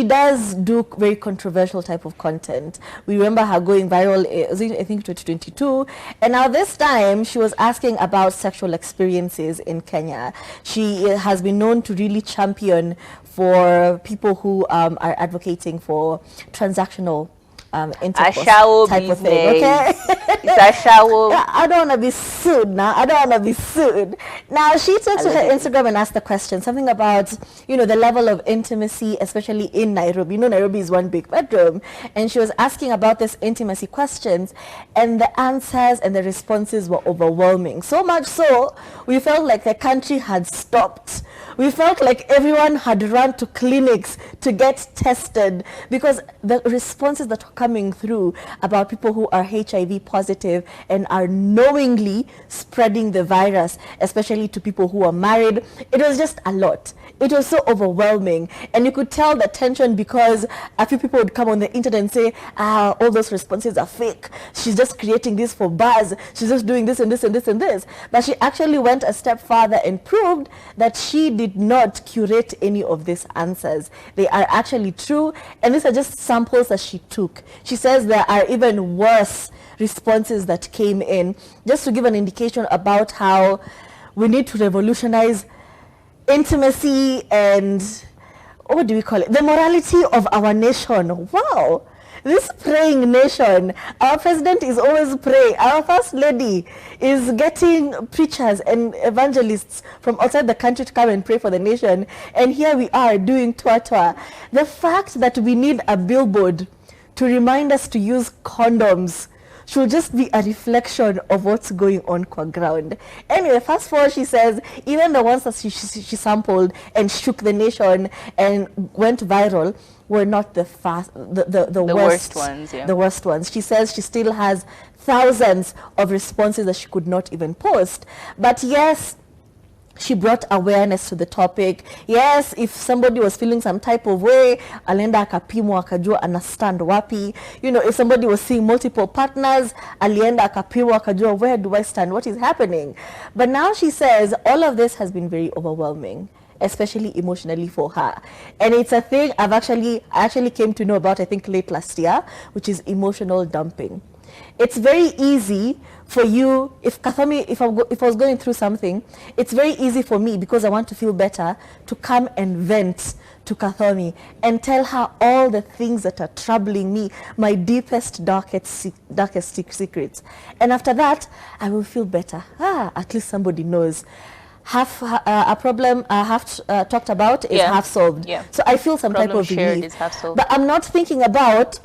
she does do very controversial type of content. We remember her going viral, I think 2022, and now this time she was asking about sexual experiences in Kenya. She has been known to really champion for people who are advocating for transactional intercourse type of thing, okay? I don't want to be sued now. I don't want to be sued. Now, she took to her Instagram and asked the question, something about, you know, the level of intimacy, especially in Nairobi. You know, Nairobi is one big bedroom. And she was asking about this intimacy questions, and the answers and the responses were overwhelming. So much so, we felt like the country had stopped. We felt like everyone had run to clinics to get tested, because the responses that were coming through about people who are HIV positive and are knowingly spreading the virus, especially to people who are married, it was just a lot. It was so overwhelming, and you could tell the tension, because a few people would come on the internet and say, all those responses are fake. She's just creating this for buzz. She's just doing this and this and this and this. But she actually went a step further and proved that she did not curate any of these answers. They are actually true, and these are just samples that she took. She says there are even worse responses that came in, just to give an indication about how we need to revolutionize intimacy and, what do we call it, the morality of our nation. Wow, this praying nation. Our president is always praying. Our first lady is getting preachers and evangelists from outside the country to come and pray for the nation, and here we are doing twa. The fact that we need a billboard to remind us to use condoms should just be a reflection of what's going on qua ground. Anyway, fast forward, she says, even the ones that she sampled and shook the nation and went viral were not the worst ones. Yeah. The worst ones. She says she still has thousands of responses that she could not even post. But yes, she brought awareness to the topic. Yes, if somebody was feeling some type of way, alienda akapimwa akajua anastand wapi. You know, if somebody was seeing multiple partners, alienda akapimwa akajua, where do I stand? What is happening? But now she says all of this has been very overwhelming, especially emotionally for her. And it's a thing I actually came to know about, I think, late last year, which is emotional dumping. It's very easy for you, if I was going through something, it's very easy for me, because I want to feel better, to come and vent to Kathomi and tell her all the things that are troubling me, my deepest, darkest secrets. And after that, I will feel better. At least somebody knows. Half a problem talked about is half solved. Yeah. So I feel some type of relief. Is half solved. But I'm not thinking about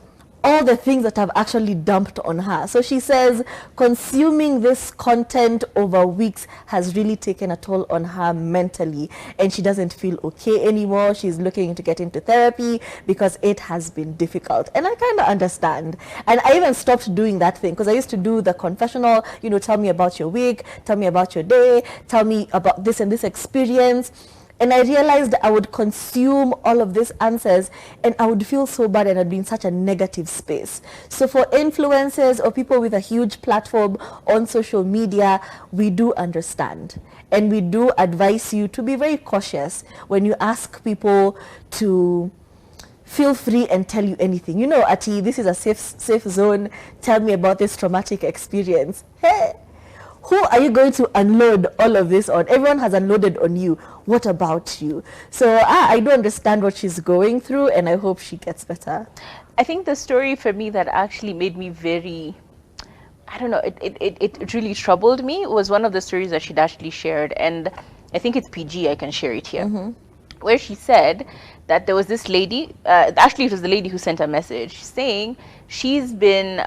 all the things that I've actually dumped on her. So she says consuming this content over weeks has really taken a toll on her mentally, and she doesn't feel okay anymore. She's looking to get into therapy because it has been difficult. And I kind of understand. And I even stopped doing that thing, because I used to do the confessional, you know, tell me about your week, tell me about your day, tell me about this and this experience. And I realized I would consume all of these answers and I would feel so bad, and I'd be in such a negative space. So for influencers or people with a huge platform on social media, we do understand. And we do advise you to be very cautious when you ask people to feel free and tell you anything. You know, Ati, this is a safe zone. Tell me about this traumatic experience. Hey, who are you going to unload all of this on? Everyone has unloaded on you. What about you? So I do understand what she's going through, and I hope she gets better. I think the story for me that actually made me very, I don't know, it really troubled me, was one of the stories that she'd actually shared. And I think it's PG, I can share it here. Mm-hmm. Where she said that there was this lady, actually it was the lady who sent a message saying she's been,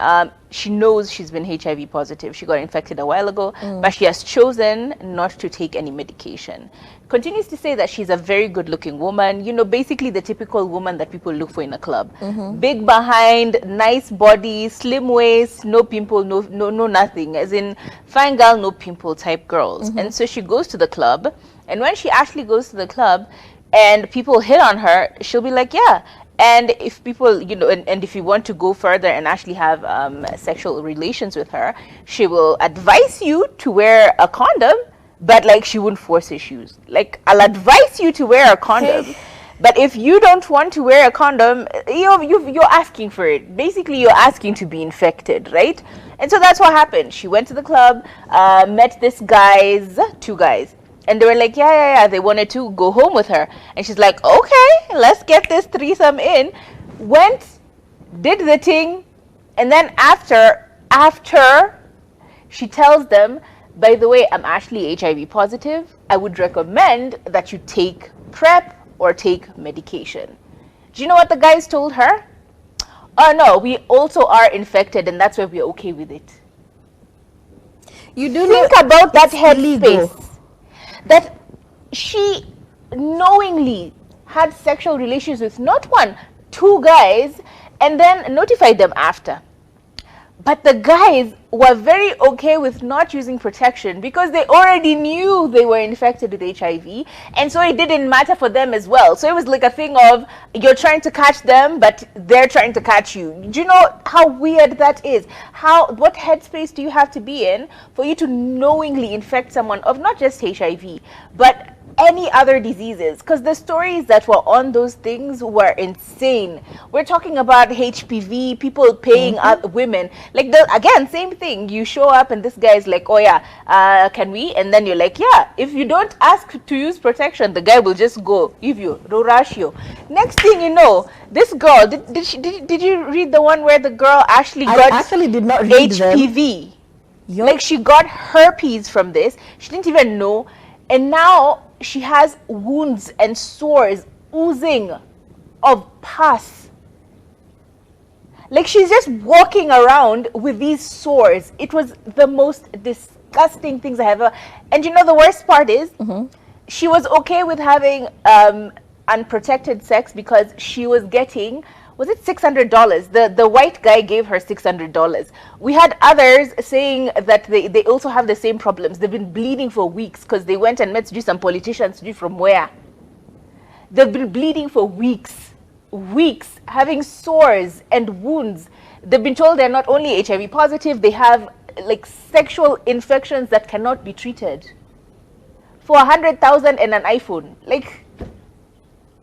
she knows she's been HIV positive. She got infected a while ago, but she has chosen not to take any medication. Continues to say that she's a very good looking woman, you know, basically the typical woman that people look for in a club. Mm-hmm. Big behind, nice body, slim waist, no pimple, no nothing, as in fine girl, no pimple type girls. Mm-hmm. And so she goes to the club, and when she actually goes to the club and people hit on her, she'll be like, yeah. And if people, you know, and if you want to go further and actually have sexual relations with her, she will advise you to wear a condom, but like she wouldn't force issues. Like, I'll advise you to wear a condom, But if you don't want to wear a condom, you're asking for it. Basically, you're asking to be infected, right? And so that's what happened. She went to the club, met this two guys. And they were like, yeah. They wanted to go home with her. And she's like, okay, let's get this threesome in. Went, did the thing. And then after she tells them, by the way, I'm actually HIV positive. I would recommend that you take PrEP or take medication. Do you know what the guys told her? Oh no, we also are infected and that's why we're okay with it. You do think about that headspace. That she knowingly had sexual relations with not one, two guys, and then notified them after. But the guys were very okay with not using protection because they already knew they were infected with HIV, and so it didn't matter for them as well. So it was like a thing of you're trying to catch them, but they're trying to catch you. Do you know how weird that is? What headspace do you have to be in for you to knowingly infect someone of not just HIV, but any other diseases? Because the stories that were on those things were insane. We're talking about HPV, people paying women. Like, again, same thing. You show up and this guy is like, oh yeah, can we? And then you're like, yeah. If you don't ask to use protection, the guy will just go, give you, ratio. Next thing you know, this girl, did you read the one where the girl actually got actually did not read HPV? Like, she got herpes from this. She didn't even know. And now she has wounds and sores oozing of pus. Like, she's just walking around with these sores. It was the most disgusting things I have ever. And you know the worst part is, she was okay with having unprotected sex because she was getting, was it $600? The white guy gave her $600. We had others saying that they also have the same problems. They've been bleeding for weeks because they went and met some politicians from where. They've been bleeding for weeks, having sores and wounds. They've been told they're not only HIV positive, they have like sexual infections that cannot be treated. For 100,000 and an iPhone. Like,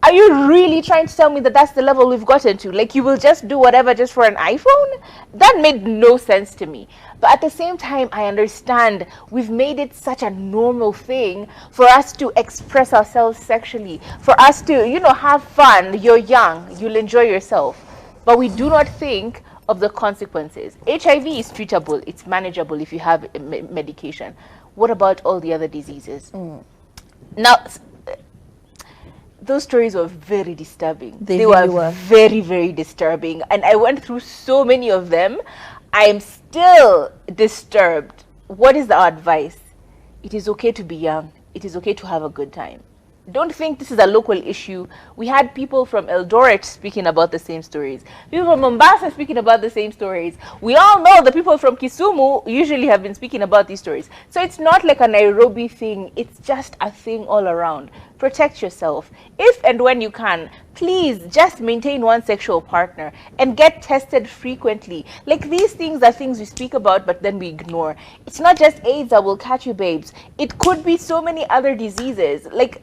are you really trying to tell me that that's the level we've gotten to? Like, you will just do whatever just for an iPhone? That made no sense to me. But at the same time, I understand we've made it such a normal thing for us to express ourselves sexually, for us to, have fun. You're young, you'll enjoy yourself. But we do not think of the consequences. HIV is treatable, it's manageable if you have medication. What about all the other diseases? Now, those stories were very disturbing. They were very, very disturbing. And I went through so many of them. I am still disturbed. What is the advice? It is okay to be young. It is okay to have a good time. Don't think this is a local issue. We had people from Eldoret speaking about the same stories. People from Mombasa speaking about the same stories. We all know the people from Kisumu usually have been speaking about these stories. So it's not like a Nairobi thing. It's just a thing all around. Protect yourself. If and when you can, please just maintain one sexual partner and get tested frequently. Like, these things are things we speak about, but then we ignore. It's not just AIDS that will catch you, babes. It could be so many other diseases. Like,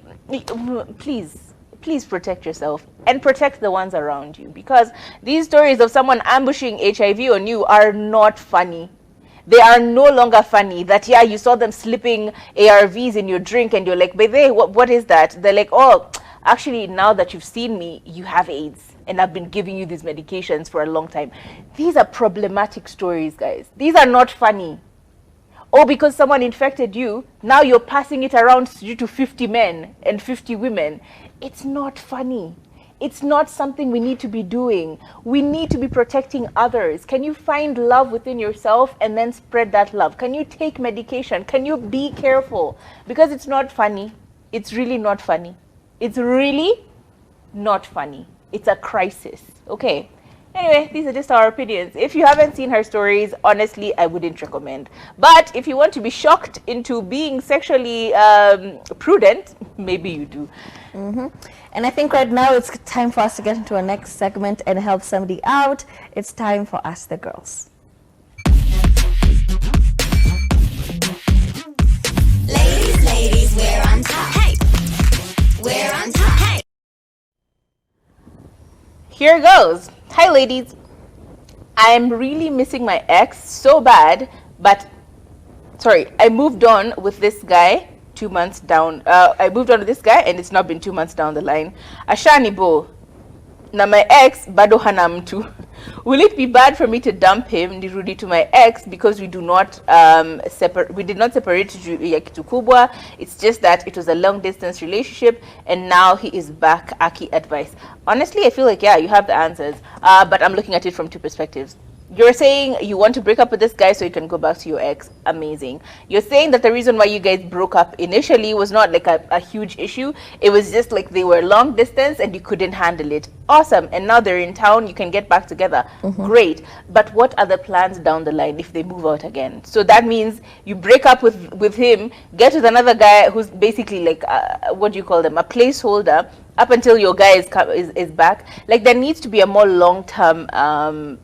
please protect yourself and protect the ones around you, because these stories of someone ambushing HIV on you are not funny. They are no longer funny. That, yeah, you saw them slipping ARVs in your drink and you're like, but what is that? They're like, oh, actually, now that you've seen me, you have AIDS and I've been giving you these medications for a long time. These are problematic stories, guys. These are not funny. Oh, because someone infected you, now you're passing it around to 50 men and 50 women. It's not funny. It's not something we need to be doing. We need to be protecting others. Can you find love within yourself and then spread that love? Can you take medication? Can you be careful? Because it's not funny. It's really not funny. It's really not funny. It's a crisis. Okay. Anyway, these are just our opinions. If you haven't seen her stories, honestly, I wouldn't recommend. But if you want to be shocked into being sexually prudent, maybe you do. And I think right now it's time for us to get into our next segment and help somebody out. It's time for Ask the Girls. Ladies, we're on top. Hey, we're on top. Hey. Here goes. Hi, ladies. I'm really missing my ex so bad, but sorry, I moved on with this guy 2 months down. I moved on with this guy, and it's not been 2 months down the line. Ashani bo. Na my ex bado hana mtu. Will it be bad for me to dump him nirudi to my ex because we do not we did not separate ya kitu kubwa? It's just that it was a long distance relationship and now he is back. Aki advice. Honestly, I feel like yeah, you have the answers. But I'm looking at it from two perspectives. You're saying you want to break up with this guy so you can go back to your ex. Amazing. You're saying that the reason why you guys broke up initially was not like a huge issue. It was just like they were long distance and you couldn't handle it. Awesome. And now they're in town. You can get back together. Great. But what are the plans down the line if they move out again? So that means you break up with him, get with another guy who's basically like, what do you call them? A placeholder up until your guy is back. Like there needs to be a more long-term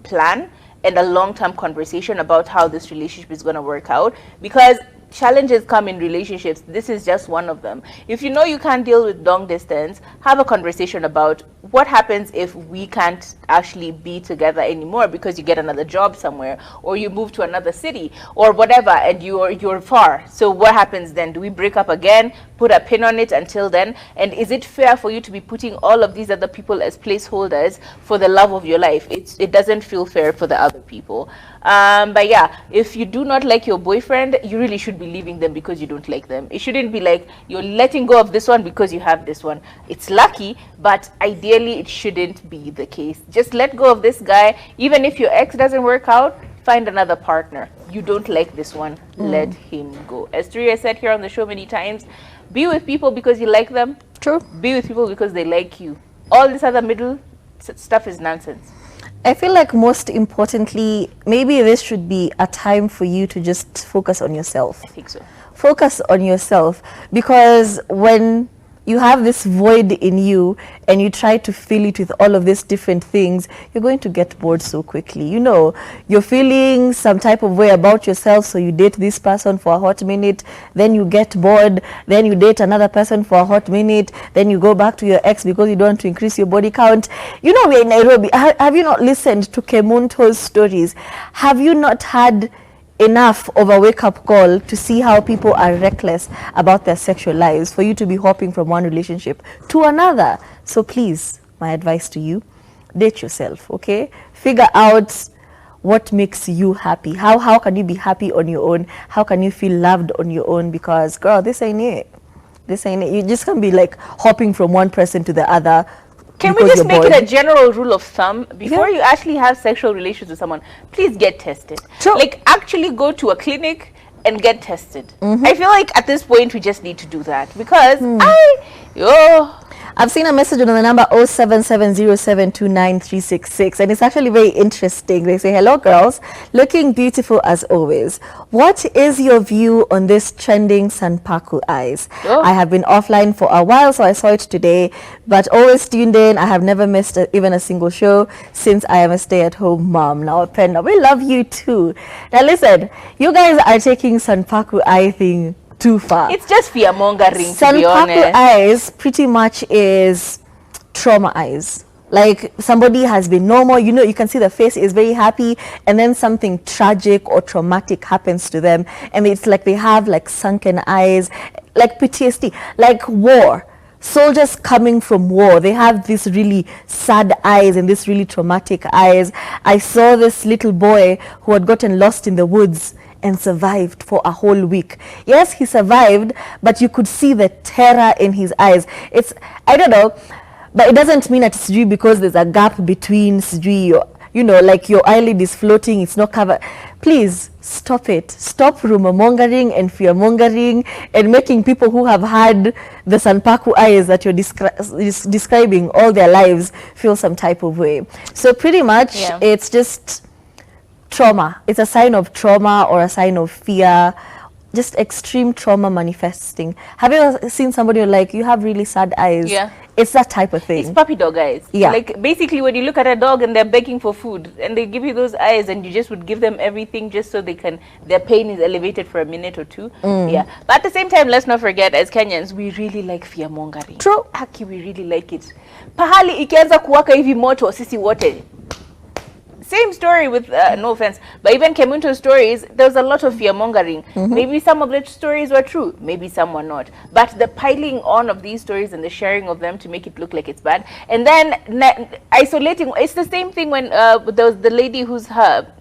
plan and a long-term conversation about how this relationship is going to work out, because challenges come in relationships. This is just one of them. If you know you can't deal with long distance, have a conversation about what happens if we can't actually be together anymore because you get another job somewhere or you move to another city or whatever and you're far. So what happens then? Do we break up again? Put a pin on it until then? And is it fair for you to be putting all of these other people as placeholders for the love of your life? It doesn't feel fair for the other people. But yeah, if you do not like your boyfriend, you really should be leaving them because you don't like them. It shouldn't be like you're letting go of this one because you have this one. It's lucky, but ideally it shouldn't be the case. Just let go of this guy. Even if your ex doesn't work out, find another partner. You don't like this one, let him go. As Tria said here on the show many times, be with people because you like them. True. Be with people because they like you. All this other middle stuff is nonsense. I feel like most importantly, maybe this should be a time for you to just focus on yourself. I think so. Focus on yourself, because when you have this void in you and you try to fill it with all of these different things, you're going to get bored so quickly. You know, you're feeling some type of way about yourself, so you date this person for a hot minute, then you get bored, then you date another person for a hot minute, then you go back to your ex because you don't want to increase your body count. You know, we're in Nairobi. Have you not listened to Kemunto's stories? Have you not had enough of a wake-up call to see how people are reckless about their sexual lives for you to be hopping from one relationship to another? So please, my advice to you, date yourself, okay? Figure out what makes you happy. How can you be happy on your own? How can you feel loved on your own? Because girl, this ain't it. This ain't it. You just can't be like hopping from one person to the other. Can we just make it a general rule of thumb? Before you actually have sexual relations with someone, please get tested. True. Like, actually go to a clinic and get tested. I feel like at this point, we just need to do that. Because I've seen a message on the number 0770729366, and it's actually very interesting. They say, hello girls, looking beautiful as always. What is your view on this trending Sanpaku eyes? I have been offline for a while, so I saw it today, but always tuned in. I have never missed even a single show since I am a stay-at-home mom. Now, Penda, we love you too. Now listen, you guys are taking Sanpaku eye thing too far. It's just fear mongering, to be Sanpaku honest. eyes pretty much is trauma eyes. Like somebody has been normal, you know, you can see the face is very happy, and then something tragic or traumatic happens to them, and it's like they have like sunken eyes, like PTSD, like war. Soldiers coming from war, they have these really sad eyes and these really traumatic eyes. I saw this little boy who had gotten lost in the woods and survived for a whole week. Yes, he survived, but you could see the terror in his eyes. It's, I don't know, but it doesn't mean that it's sijui because there's a gap between sijui your, you know, like your eyelid is floating, it's not covered. Please stop it. Stop rumor mongering and fear mongering and making people who have had the Sanpaku eyes that you're describing all their lives feel some type of way. So pretty much it's just trauma. It's a sign of trauma or a sign of fear just extreme trauma manifesting. Have you ever seen somebody like, you have really sad eyes? Yeah. It's that type of thing. It's puppy dog eyes. Yeah. Like basically when you look at a dog and they're begging for food and they give you those eyes and you just would give them everything just so they can, their pain is elevated for a minute or two. Yeah. But at the same time, let's not forget, as Kenyans, we really like fear mongering. True. Haki, we really like it. Pahali ikianza kuwaka hivi moto, sisi wote. Same story with, no offense, but even Kemunto stories, there's a lot of fear-mongering. Maybe some of the stories were true, maybe some were not. But the piling on of these stories and the sharing of them to make it look like it's bad. And then isolating, it's the same thing when there was the lady whose her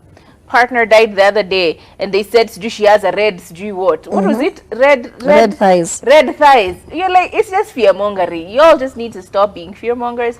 partner died the other day, and they said she has a red, what was it? Red thighs. Red thighs. You're like, it's just fear-mongering. You all just need to stop being fear-mongers.